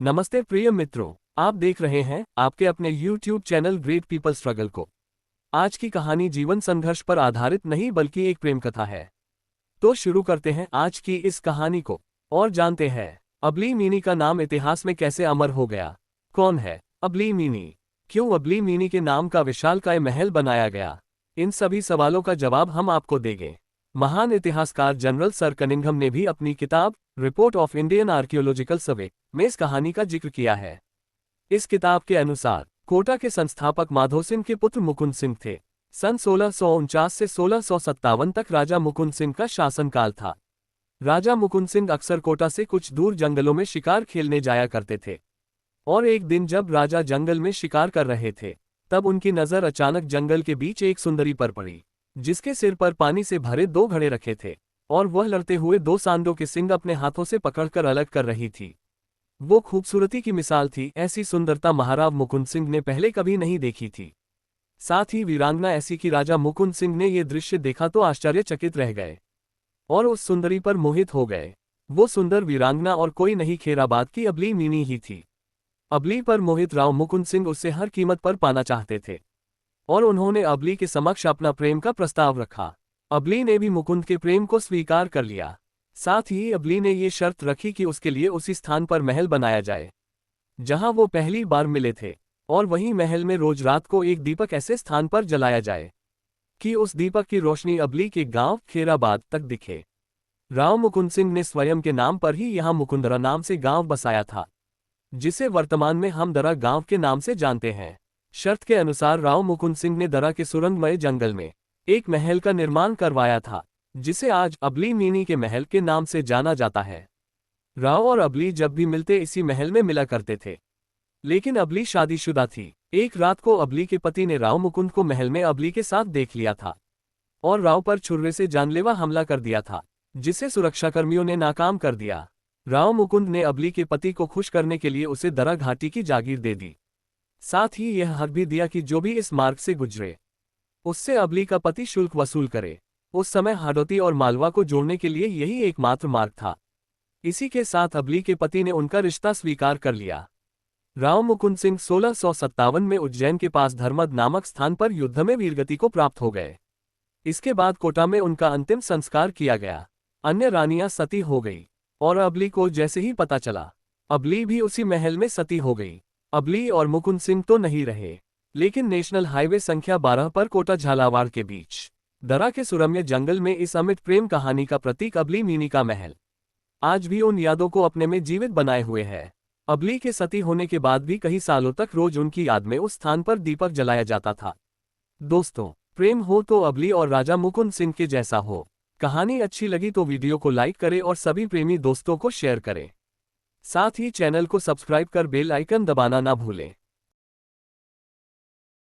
नमस्ते प्रिय मित्रों, आप देख रहे हैं आपके अपने YouTube channel great people struggle को। आज की कहानी जीवन संघर्ष पर आधारित नहीं बल्कि एक प्रेम कथा है। तो शुरू करते हैं आज की इस कहानी को और जानते हैं अबली मीनी का नाम इतिहास में कैसे अमर हो गया। कौन है अबली मीनी? क्यों अबली मीनी के नाम का विशालकाय महल बनाया गया? इन सभी सवालों का जवाब हम आपको देंगे। महान इतिहासकार जनरल सर कनिंघम ने भी अपनी किताब रिपोर्ट ऑफ इंडियन आर्कियोलॉजिकल सर्वे में इस कहानी का जिक्र किया है। इस किताब के अनुसार कोटा के संस्थापक माधो सिंह के पुत्र मुकुंद सिंह थे। सन 1649 से 1657 तक राजा मुकुंद सिंह का शासनकाल था। राजा मुकुंद सिंह अक्सर कोटा से कुछ दूर जंगलों में शिकार खेलने जाया करते थे और एक दिन जब राजा जंगल में शिकार कर रहे थे तब उनकी नजर अचानक जंगल के बीच एक सुंदरी पर पड़ी, जिसके सिर पर पानी से भरे 2 घड़े रखे थे और वह लड़ते हुए 2 सांडों के सींग अपने हाथों से पकड़कर अलग कर रही थी। वो खूबसूरती की मिसाल थी। ऐसी सुंदरता महाराव मुकुंद सिंह ने पहले कभी नहीं देखी थी। साथ ही वीरांगना ऐसी कि राजा मुकुंद सिंह ने ये दृश्य देखा तो आश्चर्यचकित रह गए और उस सुंदरी पर मोहित हो गए। वो सुंदर वीरांगना और कोई नहीं खैराबाद की अबली मीनी ही थी। अबली पर मोहित राव मुकुंद सिंह उससे हर कीमत पर पाना चाहते थे और उन्होंने अबली के समक्ष अपना प्रेम का प्रस्ताव रखा। अबली ने भी मुकुंद के प्रेम को स्वीकार कर लिया। साथ ही अबली ने ये शर्त रखी कि उसके लिए उसी स्थान पर महल बनाया जाए जहां वो पहली बार मिले थे और वहीं महल में रोज रात को एक दीपक ऐसे स्थान पर जलाया जाए कि उस दीपक की रोशनी अबली के गांव खैराबाद तक दिखे। राव मुकुंद सिंह ने स्वयं के नाम पर ही यहां मुकुंदरा नाम से गांव बसाया था, जिसे वर्तमान में हम दरा गांव के नाम से जानते हैं। शर्त के अनुसार राव मुकुंद सिंह ने दरा के सुरंगमय जंगल में एक महल का निर्माण करवाया था, जिसे आज अबली मीनी के महल के नाम से जाना जाता है। राव और अबली जब भी मिलते इसी महल में मिला करते थे, लेकिन अबली शादीशुदा थी। एक रात को अबली के पति ने राव मुकुंद को महल में अबली के साथ देख लिया था और राव पर छुर्रे से जानलेवा हमला कर दिया था, जिसे सुरक्षाकर्मियों ने नाकाम कर दिया। राव मुकुंद ने अबली के पति को खुश करने के लिए उसे दरा घाटी की जागीर दे दी। साथ ही यह हक भी दिया कि जो भी इस मार्ग से गुजरे उससे अबली का पति शुल्क वसूल करे। उस समय हाड़ौती और मालवा को जोड़ने के लिए यही एकमात्र मार्ग था। इसी के साथ अबली के पति ने उनका रिश्ता स्वीकार कर लिया। राव मुकुंद सिंह 1657 में उज्जैन के पास धर्मद नामक स्थान पर युद्ध में वीरगति को प्राप्त हो गए। इसके बाद कोटा में उनका अंतिम संस्कार किया गया। अन्य रानियां सती हो गई और अबली को जैसे ही पता चला, अबली भी उसी महल में सती हो गई। अबली और मुकुंद सिंह तो नहीं रहे, लेकिन नेशनल हाईवे संख्या 12 पर कोटा झालावाड़ के बीच दरा के सुरम्य जंगल में इस अमिट प्रेम कहानी का प्रतीक अबली मीनी का महल आज भी उन यादों को अपने में जीवित बनाए हुए है। अबली के सती होने के बाद भी कई सालों तक रोज उनकी याद में उस स्थान पर दीपक जलाया जाता था। दोस्तों, प्रेम हो तो अबली और राजा मुकुंद सिंह के जैसा हो। कहानी अच्छी लगी तो वीडियो को लाइक करें और सभी प्रेमी दोस्तों को शेयर करें। साथ ही चैनल को सब्सक्राइब कर बेल आइकन दबाना ना भूलें।